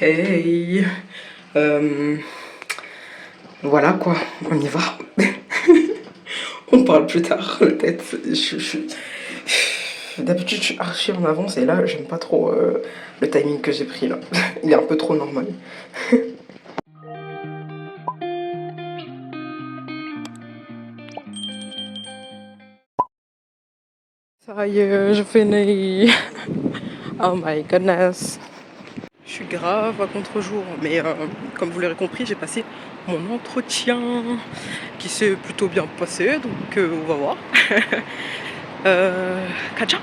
Hey, voilà quoi, on y va. On parle plus tard, la tête. D'habitude, je suis archi en avance et là, j'aime pas trop le timing que j'ai pris là. Il est un peu trop normal. Ça y est, je finis. Oh my goodness. Je suis grave à contre-jour, mais comme vous l'aurez compris, j'ai passé mon entretien qui s'est plutôt bien passé, donc on va voir. Kacha.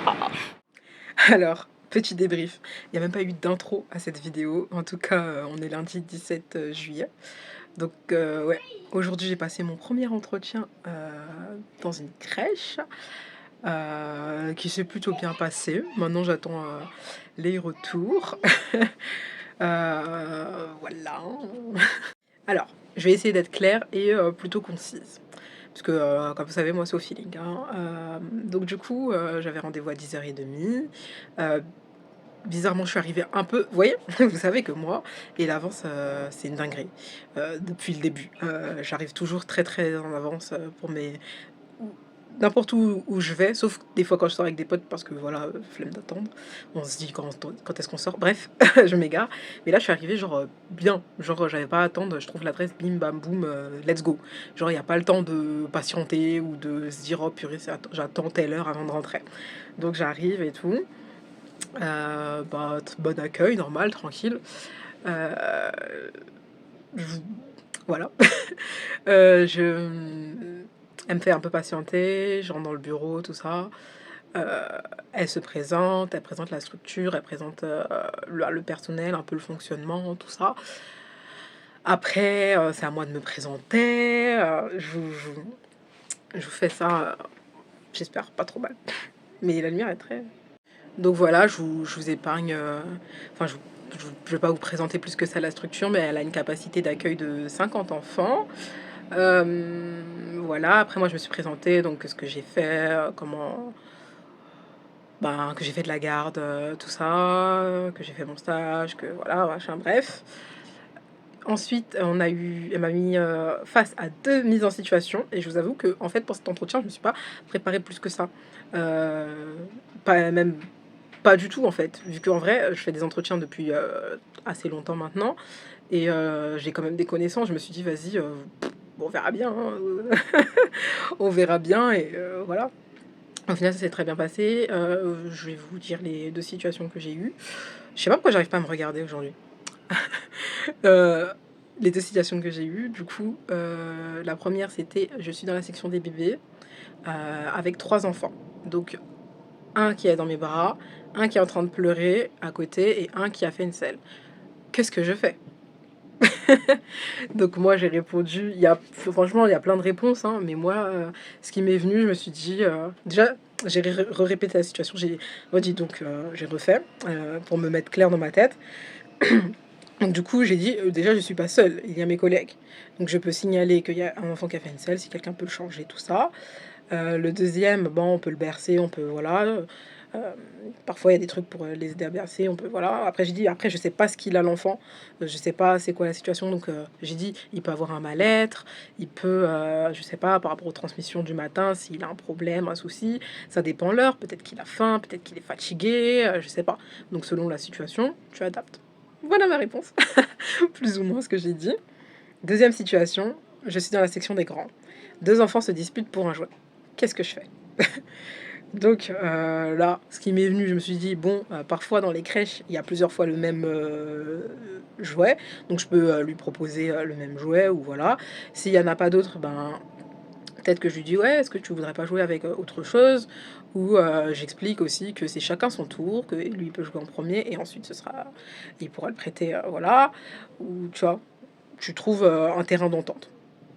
Alors, petit débrief, il n'y a même pas eu d'intro à cette vidéo, en tout cas on est lundi 17 juillet, donc ouais, aujourd'hui j'ai passé mon premier entretien dans une crèche, qui s'est plutôt bien passé. Maintenant j'attends les retours. Voilà. Alors, je vais essayer d'être claire et plutôt concise. Parce que, comme vous savez, moi, c'est au feeling. Hein. Donc, du coup, j'avais rendez-vous à 10h30. Bizarrement, je suis arrivée un peu... Vous voyez, vous savez que moi, et l'avance, c'est une dinguerie. Depuis le début. J'arrive toujours très, très en avance pour mes... N'importe où je vais, sauf des fois quand je sors avec des potes, parce que voilà, flemme d'attendre. On se dit quand est-ce qu'on sort. Bref, je m'égare. Mais là, je suis arrivée, genre, bien. Genre, j'avais pas à attendre, je trouve l'adresse, bim, bam, boum, let's go. Genre, il n'y a pas le temps de patienter ou de se dire, oh purée, j'attends telle heure avant de rentrer. Donc, j'arrive et tout. Bah, bon accueil, normal, tranquille. Euh, je- voilà. Elle me fait un peu patienter, je rentre dans le bureau, tout ça. Euh, Elle se présente, elle présente la structure, elle présente le personnel, un peu le fonctionnement, tout ça. Après, c'est à moi de me présenter. Je vous fais ça, j'espère pas trop mal. Mais la lumière est très... Donc voilà, je vous épargne... Enfin, je vais pas vous présenter plus que ça la structure, mais elle a une capacité d'accueil de 50 enfants. Voilà, après moi je me suis présentée, donc ce que j'ai fait, comment... Ben, que j'ai fait de la garde, tout ça, que j'ai fait mon stage, que voilà, machin, bref. Ensuite, elle m'a mis face à 2 mises en situation, et je vous avoue que, en fait, pour cet entretien, je me suis pas préparée plus que ça. Euh, Pas même pas du tout, en fait, vu qu'en vrai, je fais des entretiens depuis assez longtemps maintenant, et j'ai quand même des connaissances. Je me suis dit, vas-y, on verra bien, hein, on verra bien, et voilà. Au final, ça s'est très bien passé. Je vais vous dire les 2 situations que j'ai eues. Je sais pas pourquoi j'arrive pas à me regarder aujourd'hui. Euh, les 2 situations que j'ai eues, du coup, la première c'était, je suis dans la section des bébés avec 3 enfants. Donc un qui est dans mes bras, un qui est en train de pleurer à côté et un qui a fait une selle. Qu'est-ce que je fais? Donc moi j'ai répondu, franchement il y a plein de réponses, hein, mais moi ce qui m'est venu, je me suis dit, déjà j'ai répété la situation, j'ai redit, donc j'ai refait pour me mettre clair dans ma tête. Donc du coup, j'ai dit, déjà, je suis pas seule, il y a mes collègues. Donc je peux signaler qu'il y a un enfant qui a fait une selle, si quelqu'un peut le changer, tout ça. Le deuxième, bon, on peut le bercer, on peut, voilà. Parfois, il y a des trucs pour les aider à bercer, on peut, voilà. Après, j'ai dit, après, je sais pas ce qu'il a l'enfant, je sais pas c'est quoi la situation, donc j'ai dit, il peut avoir un mal-être, il peut, je sais pas, par rapport aux transmissions du matin, s'il a un problème, un souci, ça dépend l'heure, peut-être qu'il a faim, peut-être qu'il est fatigué, je sais pas. Donc selon la situation, tu adaptes. Voilà ma réponse. Plus ou moins ce que j'ai dit. Deuxième situation, je suis dans la section des grands. 2 enfants se disputent pour un jouet. Qu'est-ce que je fais? Donc là, ce qui m'est venu, je me suis dit, bon, parfois dans les crèches, il y a plusieurs fois le même jouet, donc je peux lui proposer le même jouet, ou voilà. S'il n'y en a pas d'autres, ben, peut-être que je lui dis, ouais, est-ce que tu voudrais pas jouer avec autre chose? Ou j'explique aussi que c'est chacun son tour, que lui il peut jouer en premier, et ensuite il pourra le prêter, voilà. Ou tu vois, tu trouves un terrain d'entente.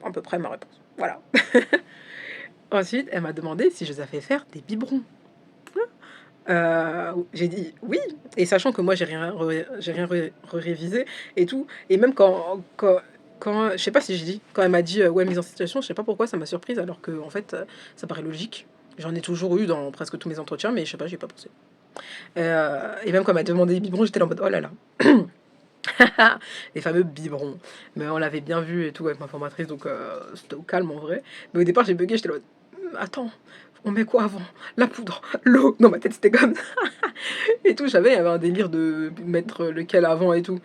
À peu près ma réponse. Voilà. Ensuite, elle m'a demandé si je savais faire des biberons. J'ai dit oui, et sachant que moi j'ai rien révisé et tout, et même quand je sais pas si j'ai dit, quand elle m'a dit ouais, mise en situation, je sais pas pourquoi ça m'a surprise, alors que en fait ça paraît logique. J'en ai toujours eu dans presque tous mes entretiens, mais je sais pas, j'ai pas pensé. Et même quand elle m'a demandé les biberons, j'étais là en mode oh là là. Les fameux biberons. Mais on l'avait bien vu et tout avec ma formatrice, donc c'était au calme en vrai. Mais au départ, j'ai bugué, j'étais là: Attends, on met quoi avant? La poudre, l'eau». Dans ma tête, c'était comme ça et tout. Il y avait un délire de mettre lequel avant et tout.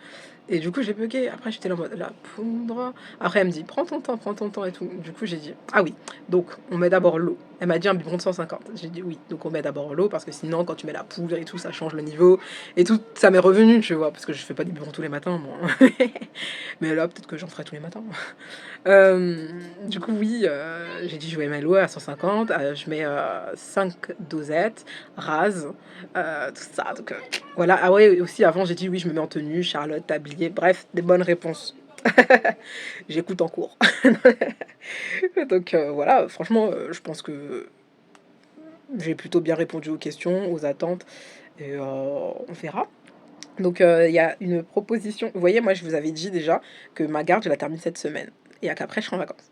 Et du coup, j'ai bugué. Après, j'étais là en mode: «La poudre». Après, elle me dit: prends ton temps et tout». Du coup, j'ai dit: «Ah oui, donc on met d'abord l'eau». Elle m'a dit: «Un biberon de 150». J'ai dit: «Oui, donc on met d'abord l'eau parce que sinon, quand tu mets la poudre et tout, ça change le niveau et tout». Ça m'est revenu, tu vois? Parce que je fais pas des biberons tous les matins, moi. Mais là, peut-être que j'en ferai tous les matins. Du coup, oui, j'ai dit: «Je vais mettre l'eau à 150, je mets, 5 dosettes, rase, tout ça». Donc voilà. Ah ouais, aussi avant, j'ai dit: «Oui, je me mets en tenue, Charlotte, tablier». Bref, des bonnes réponses. J'écoute en cours. Donc voilà, franchement, je pense que j'ai plutôt bien répondu aux questions, aux attentes et on verra. Donc il y a une proposition, vous voyez, moi, je vous avais dit déjà que ma garde, je la termine cette semaine et qu'après je serai en vacances.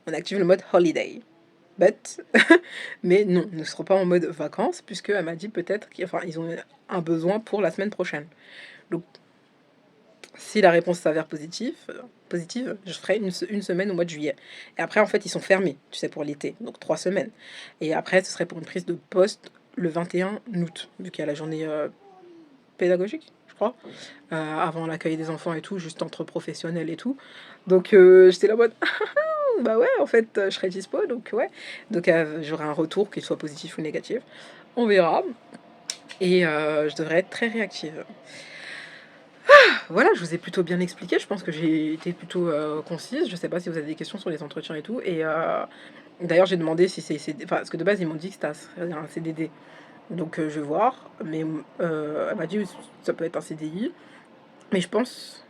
On active le mode holiday. But mais non, ne seront pas en mode vacances puisque elle m'a dit peut-être ils ont un besoin pour la semaine prochaine. Donc si la réponse s'avère positive, je ferai une semaine au mois de juillet. Et après, en fait, ils sont fermés, tu sais, pour l'été, donc 3 semaines. Et après, ce serait pour une prise de poste le 21 août, vu qu'il y a la journée pédagogique, je crois, avant l'accueil des enfants et tout, juste entre professionnels et tout. Donc j'étais là en mode: «Bah ouais, en fait, je serai dispo», donc ouais. Donc j'aurai un retour, qu'il soit positif ou négatif. On verra et je devrais être très réactive. Voilà, je vous ai plutôt bien expliqué, je pense que j'ai été plutôt, concise. Je sais pas si vous avez des questions sur les entretiens et tout et d'ailleurs j'ai demandé si c'est parce que de base ils m'ont dit que c'était un CDD. Donc je vais voir, mais elle m'a dit: «Ça peut être un CDI». Mais je pense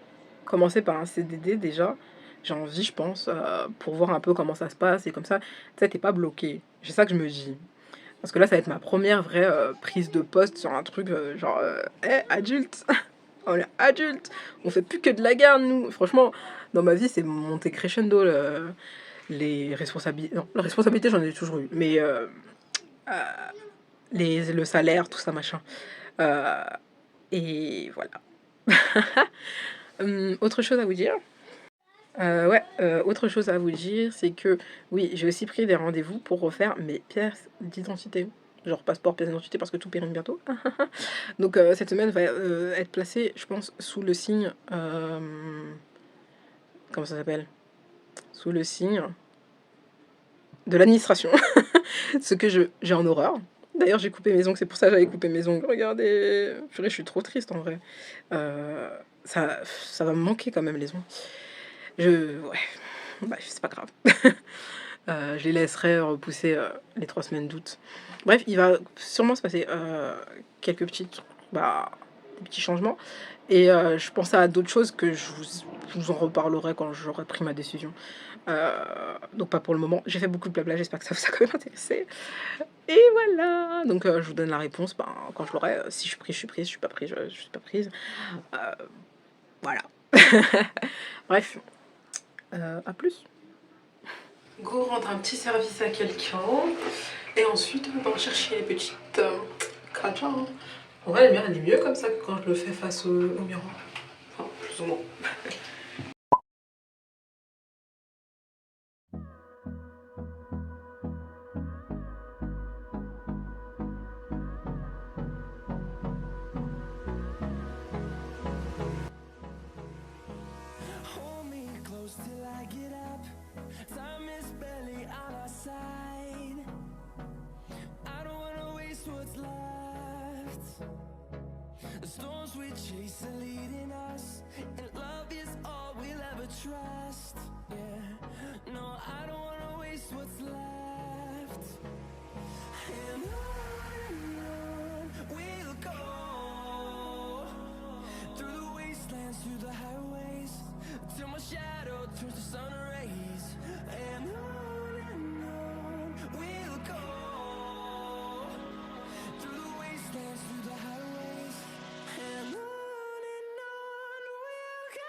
commencer par un CDD déjà, j'ai envie, je pense, pour voir un peu comment ça se passe et comme ça, tu sais, tu pas bloqué. C'est ça que je me dis. Parce que là, ça va être ma première vraie, prise de poste sur un truc, genre, «Eh, adulte, on est adulte, on fait plus que de la garde nous». Franchement, dans ma vie, c'est monté crescendo les responsabilités. Non, la responsabilité, j'en ai toujours eu, mais le salaire, tout ça, machin, heu et voilà. Autre chose à vous dire? Ouais, autre chose à vous dire, c'est que oui, j'ai aussi pris des rendez-vous pour refaire mes pièces d'identité. Genre passeport, pièce d'identité parce que tout périme bientôt. Donc cette semaine va, être placée, je pense, sous le signe, comment ça s'appelle? Sous le signe de l'administration. Ce que j'ai en horreur. D'ailleurs, j'ai coupé mes ongles, c'est pour ça que j'avais coupé mes ongles. Regardez! Purée, je suis trop triste en vrai. Heu, ça va me manquer quand même les ongles. Ouais, bah, c'est pas grave. Je les laisserai repousser, les 3 semaines d'août. Bref, il va sûrement se passer, quelques bah, des petits changements et je pensais à d'autres choses que je vous en reparlerai quand j'aurai pris ma décision. Heu, donc pas pour le moment. J'ai fait beaucoup de blabla, j'espère que ça vous a quand même intéressé et voilà! Donc je vous donne la réponse, ben, quand je l'aurai, si je suis prise, je suis prise, je suis pas prise, je suis pas prise. Heu, voilà. Bref, à plus. Go rendre un petit service à quelqu'un et ensuite on va chercher les petites crachats. Hein. En vrai, la lumière elle est mieux comme ça que quand je le fais face au miroir. Enfin, plus ou moins. Hold me close till I get up. Time is barely on our side. I don't wanna waste what's left. The storms we chase are leading us, and love is all we'll ever trust. Yeah, no, I don't wanna waste what's left. And on we'll go, through the wastelands, through the highways, till my shadow turns to sun rays. And on we'll go, through the wastelands, through the highways. And on we'll go.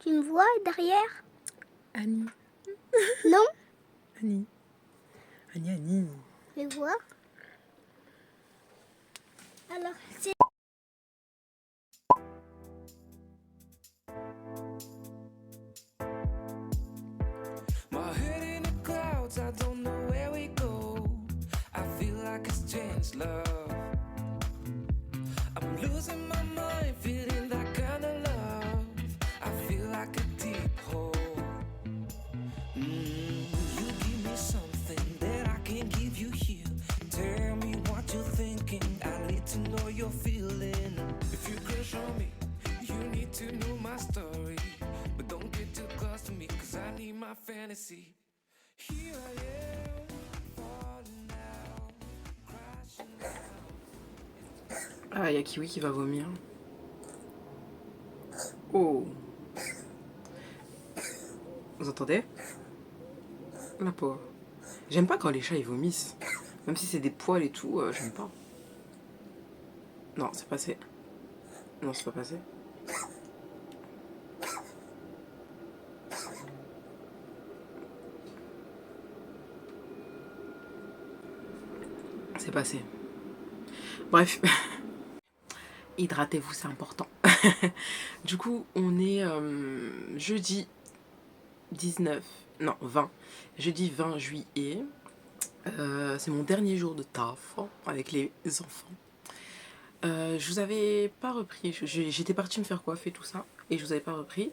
Tu me vois derrière? Annie. Non? Annie. Annie. Je vois. Alors, c'est... My head in the clouds, I don't know where we go. I feel like it's changed love. I'm losing my mind, feeling that kind of love. I feel like a deep hole. You give me something that I can't give you here. Tell me what you're thinking, I need to know you're feeling. If you crush on me, you need to know my story. But don't get too close to me, cause I need my fantasy. Here I am, falling down, crashing down. Ah, il y a Kiwi qui va vomir. Oh. Vous entendez? La pauvre. J'aime pas quand les chats ils vomissent. Même si c'est des poils et tout, j'aime pas. Non, c'est passé. Non, c'est pas passé. C'est passé. Bref. Hydratez-vous, c'est important. Du coup, on est jeudi 19, non 20, jeudi 20 juillet. C'est mon dernier jour de taf avec les enfants. Je vous avais pas repris, j'étais partie me faire coiffer tout ça et je vous avais pas repris.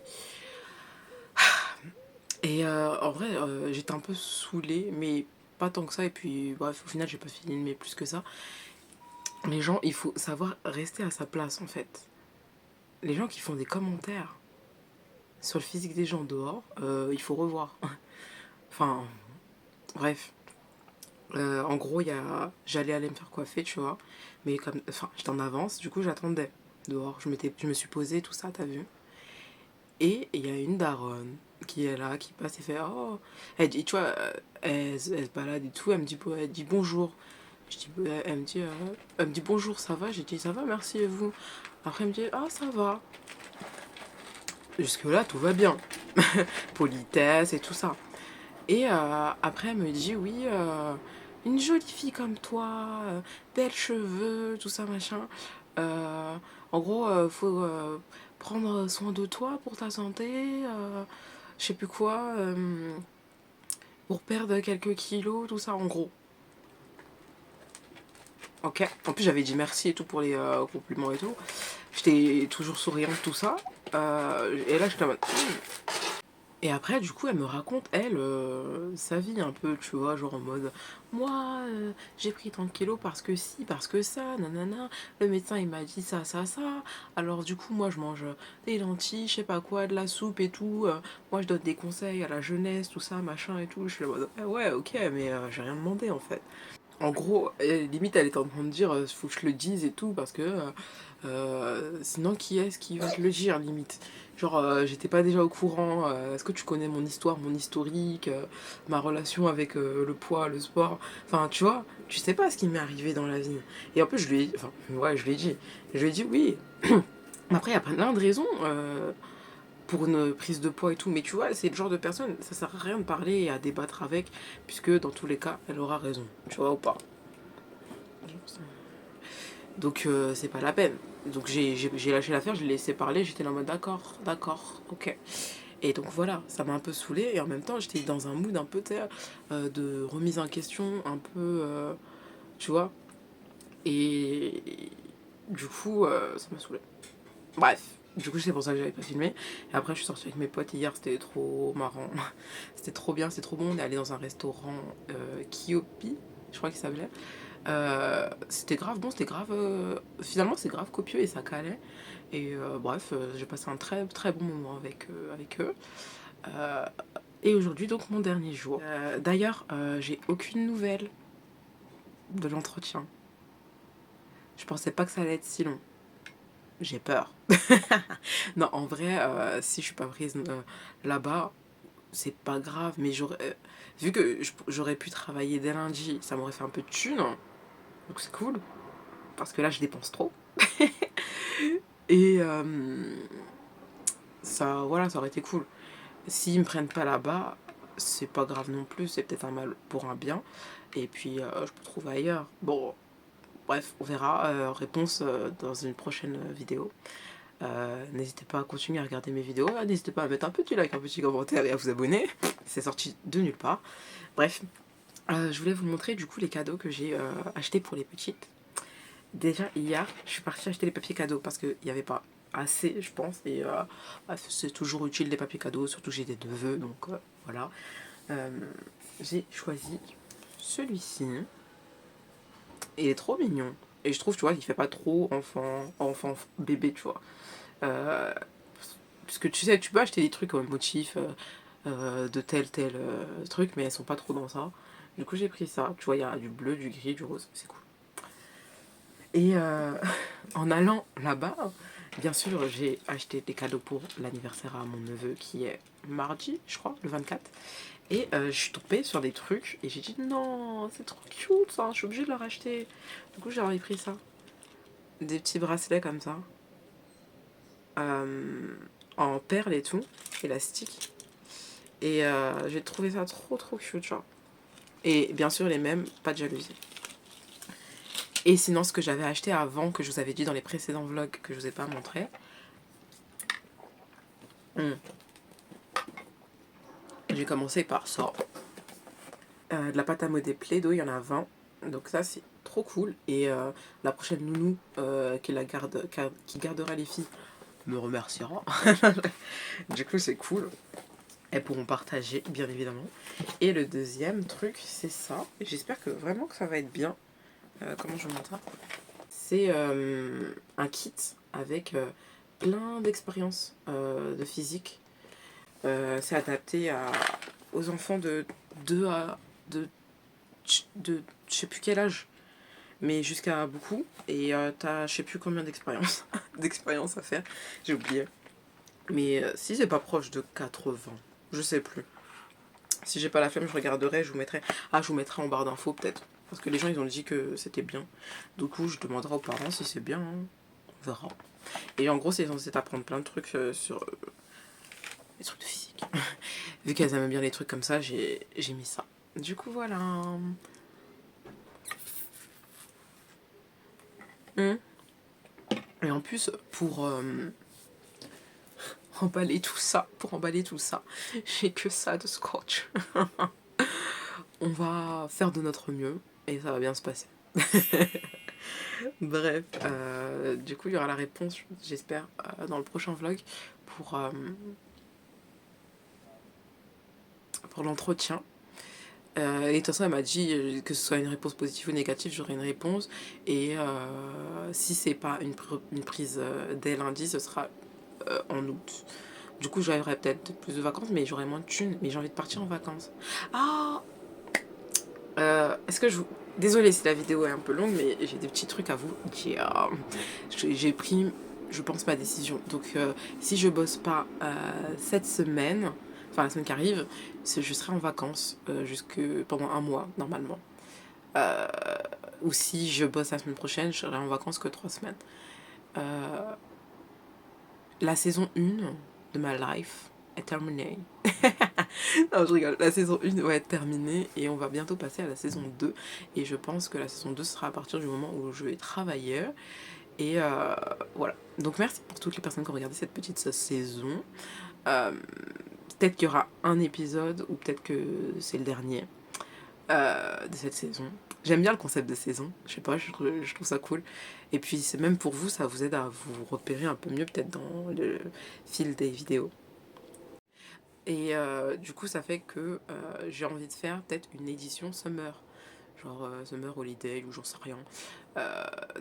Et en vrai, j'étais un peu saoulée, mais pas tant que ça. Et puis, bref, au final, j'ai pas filmé plus que ça. Les gens, il faut savoir rester à sa place en fait. Les gens qui font des commentaires sur le physique des gens dehors, il faut revoir. Enfin, bref. En gros, j'allais aller me faire coiffer, tu vois. Mais comme, enfin, j'étais en avance, du coup, j'attendais dehors. Je me suis posée, tout ça, t'as vu. Et il y a une daronne qui est là, qui passe et fait oh. Elle dit, tu vois, elle se balade et tout. Elle dit bonjour. Je dis, elle me dit bonjour, ça va? J'ai dit ça va, merci et vous? Après, elle me dit ah, ça va. Jusque-là, tout va bien. Politesse et tout ça. Et après, elle me dit oui, une jolie fille comme toi, belles cheveux, tout ça, machin. Euh, En gros, faut prendre soin de toi pour ta santé, je sais plus quoi, pour perdre quelques kilos, tout ça, en gros. Ok. En plus, j'avais dit merci et tout pour les compliments et tout. J'étais toujours souriante, tout ça. Et là, j'étais en mode. Et après, du coup, elle me raconte, elle, sa vie un peu, tu vois, genre en mode, moi, j'ai pris 30 kilos parce que si, parce que ça, nanana, le médecin, il m'a dit ça, ça, ça, alors du coup, moi, je mange des lentilles, je sais pas quoi, de la soupe et tout, moi, je donne des conseils à la jeunesse, tout ça, machin et tout, je suis en mode, ah ouais, ok, mais j'ai rien demandé, en fait. En gros, limite, elle est en train de dire, faut que je le dise et tout, parce que sinon, qui est-ce qui va te le dire, limite? Genre, j'étais pas déjà au courant, est-ce que tu connais mon histoire, mon historique, ma relation avec le poids, le sport? Enfin, tu vois, tu sais pas ce qui m'est arrivé dans la vie. Et en plus, je lui ai dit, enfin, ouais, je lui ai dit. Je lui ai dit oui. Après, il y a plein de raisons pour une prise de poids et tout, mais tu vois, c'est le genre de personne, ça sert à rien de parler et à débattre avec, puisque dans tous les cas, elle aura raison, tu vois ou pas. Donc c'est pas la peine. Donc j'ai lâché l'affaire, je l'ai laissé parler, j'étais là en mode d'accord, ok. Et donc voilà, ça m'a un peu saoulée et en même temps j'étais dans un mood un peu de remise en question, un peu, tu vois. Et du coup ça m'a saoulée. Bref, du coup c'est pour ça que j'avais pas filmé. Et après je suis sortie avec mes potes hier, c'était trop marrant. C'était trop bien, c'était trop bon. On est allé dans un restaurant Kiopi, je crois qu'il s'appelait. C'était grave bon, c'était grave. Finalement, c'est grave copieux et ça calait. Et bref, j'ai passé un très très bon moment avec eux. Euh, et aujourd'hui, donc, mon dernier jour. D'ailleurs, j'ai aucune nouvelle de l'entretien. Je pensais pas que ça allait être si long. J'ai peur. Non, en vrai, si je suis pas prise là-bas, c'est pas grave. Mais vu que j'aurais pu travailler dès lundi, ça m'aurait fait un peu de thunes. Donc c'est cool. Parce que là, je dépense trop. Et ça, voilà, ça aurait été cool. S'ils me prennent pas là-bas, c'est pas grave non plus, c'est peut-être un mal pour un bien. Et puis, je peux trouver ailleurs. Bon, bref, on verra. Réponse dans une prochaine vidéo. N'hésitez pas à continuer à regarder mes vidéos. N'hésitez pas à mettre un petit like, un petit commentaire et à vous abonner. C'est sorti de nulle part. Bref, je voulais vous montrer du coup les cadeaux que j'ai achetés pour les petites. Déjà hier, je suis partie acheter les papiers cadeaux parce qu'il n'y avait pas assez, je pense. Et c'est toujours utile les papiers cadeaux, surtout que j'ai des neveux, donc voilà. J'ai choisi celui-ci. Il est trop mignon. Et je trouve, tu vois, qu'il fait pas trop enfant, bébé, tu vois. Parce que tu sais, tu peux acheter des trucs comme motif de tel truc, mais elles sont pas trop dans ça. Du coup, j'ai pris ça. Tu vois, il y a du bleu, du gris, du rose. C'est cool. Et en allant là-bas, bien sûr, j'ai acheté des cadeaux pour l'anniversaire à mon neveu qui est mardi, je crois, le 24. Et je suis tombée sur des trucs et j'ai dit non, c'est trop cute ça, je suis obligée de le racheter. Du coup, j'avais pris ça. Des petits bracelets comme ça. En perles et tout, élastique. Et j'ai trouvé ça trop cute, genre. Et bien sûr, les mêmes, pas de jalousie. Et sinon, ce que j'avais acheté avant, que je vous avais dit dans les précédents vlogs, que je vous ai pas montré. J'ai commencé par ça. De la pâte à modeler Play-Doh, il y en a 20. Donc ça, c'est trop cool. Et la prochaine nounou qui gardera les filles me remerciera. Du coup, c'est cool. Elles pourront partager, bien évidemment. Et le deuxième truc, c'est ça. J'espère que vraiment que ça va être bien. Comment je vous montre ça? C'est un kit avec plein d'expériences de physique. C'est adapté aux enfants de 2 à... de je sais plus quel âge. Mais jusqu'à beaucoup. Et t'as je sais plus combien d'expériences à faire. J'ai oublié. Mais si c'est pas proche de 80, je sais plus. Si j'ai pas la flemme, je regarderai, je vous mettrai. Ah, je vous mettrai en barre d'infos peut-être. Parce que les gens ils ont dit que c'était bien. Du coup, je demanderai aux parents si c'est bien. Hein. On verra. Et en gros, c'est censé t'apprendre plein de trucs sur les trucs de physique. Vu qu'elles aiment bien les trucs comme ça, j'ai mis ça. Du coup, voilà. Et en plus, pour emballer tout ça, j'ai que ça de scotch. On va faire de notre mieux et ça va bien se passer. Bref, du coup, il y aura la réponse, j'espère, dans le prochain vlog pour l'entretien. Et de toute façon, elle m'a dit que ce soit une réponse positive ou négative, j'aurai une réponse. Et si c'est pas une prise dès lundi, ce sera en août. Du coup, j'aurai peut-être plus de vacances, mais j'aurai moins de thunes. Mais j'ai envie de partir en vacances. Ah est-ce que je vous... Désolée si la vidéo est un peu longue, mais j'ai des petits trucs à vous dire. J'ai pris, je pense, ma décision. Donc, si je bosse pas cette semaine, enfin la semaine qui arrive, je serai en vacances pendant un mois, normalement. Ou si je bosse la semaine prochaine, je serai en vacances que 3 semaines. La saison 1 de ma life est terminée. Non, je rigole. La saison 1 va être terminée et on va bientôt passer à la saison 2. Et je pense que la saison 2 sera à partir du moment où je vais travailler. Et voilà. Donc merci pour toutes les personnes qui ont regardé cette petite saison. Peut-être qu'il y aura un épisode ou peut-être que c'est le dernier de cette saison. J'aime bien le concept de saison. Je sais pas, je trouve ça cool. Et puis c'est même pour vous, ça vous aide à vous repérer un peu mieux peut-être dans le fil des vidéos. Et du coup, ça fait que j'ai envie de faire peut-être une édition summer. Genre summer holiday ou j'en sais rien.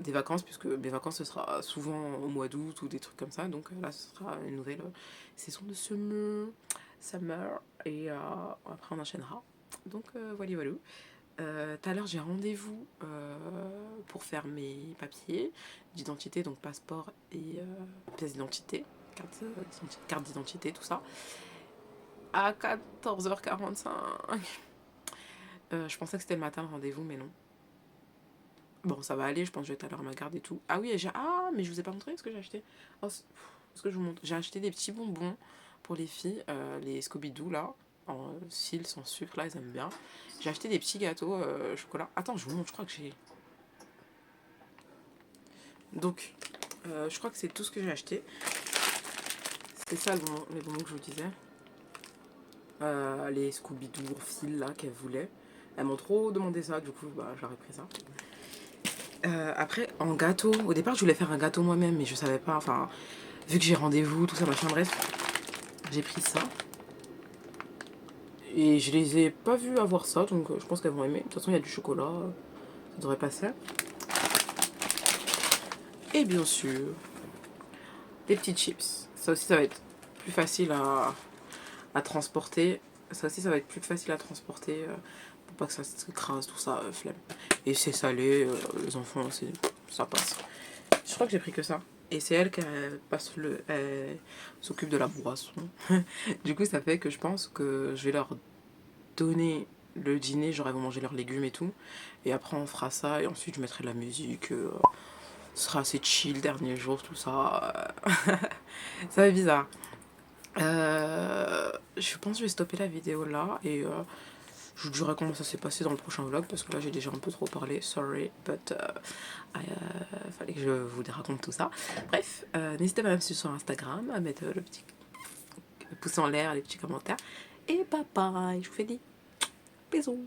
Des vacances, puisque mes vacances, ce sera souvent au mois d'août ou des trucs comme ça. Donc là, ce sera une nouvelle saison de summer. Et après, on enchaînera. Donc voilà, voilà. Tout à l'heure, j'ai rendez-vous pour faire mes papiers d'identité, donc passeport et pièce d'identité, carte d'identité, tout ça. À 14h45. Je pensais que c'était le matin le rendez-vous, mais non. Bon, ça va aller, je pense que je vais être à l'heure à ma garde et tout. Ah oui, mais je vous ai pas montré ce que j'ai acheté. Oh, Est-ce que je vous montre? J'ai acheté des petits bonbons pour les filles, les Scooby-Doo là, en cils, sans sucre, là, elles aiment bien. J'ai acheté des petits gâteaux chocolat. Attends, je vous montre, je crois que j'ai... Donc, je crois que c'est tout ce que j'ai acheté. C'est ça les bonbons que je vous disais. Les Scooby-Doo en fil là qu'elles voulaient. Elles m'ont trop demandé ça, du coup bah j'aurais pris ça. Après en gâteau, au départ je voulais faire un gâteau moi-même mais je savais pas, enfin vu que j'ai rendez-vous, tout ça machin, bref, j'ai pris ça. Et je les ai pas vues avoir ça, donc je pense qu'elles vont aimer. De toute façon il y a du chocolat, ça devrait passer. Et bien sûr, des petits chips. Ça aussi ça va être plus facile à transporter. Ça aussi ça va être plus facile à transporter pour pas que ça se crase, tout ça, flemme. Et c'est salé, les enfants, ça passe. Je crois que j'ai pris que ça. Et c'est elle qui elle s'occupe de la boisson. Du coup ça fait que je pense que je vais leur donner le dîner, genre elles vont manger leurs légumes et tout. Et après on fera ça et ensuite je mettrai de la musique. Ce sera assez chill, dernier jour, tout ça. Ça va être bizarre. Je pense que je vais stopper la vidéo là et je vous dirai comment ça s'est passé dans le prochain vlog parce que là j'ai déjà un peu trop parlé, sorry, but fallait que je vous raconte tout ça. Bref, n'hésitez pas à me suivre sur Instagram, à mettre le petit pouce en l'air, les petits commentaires et bye bye, je vous fais des bisous.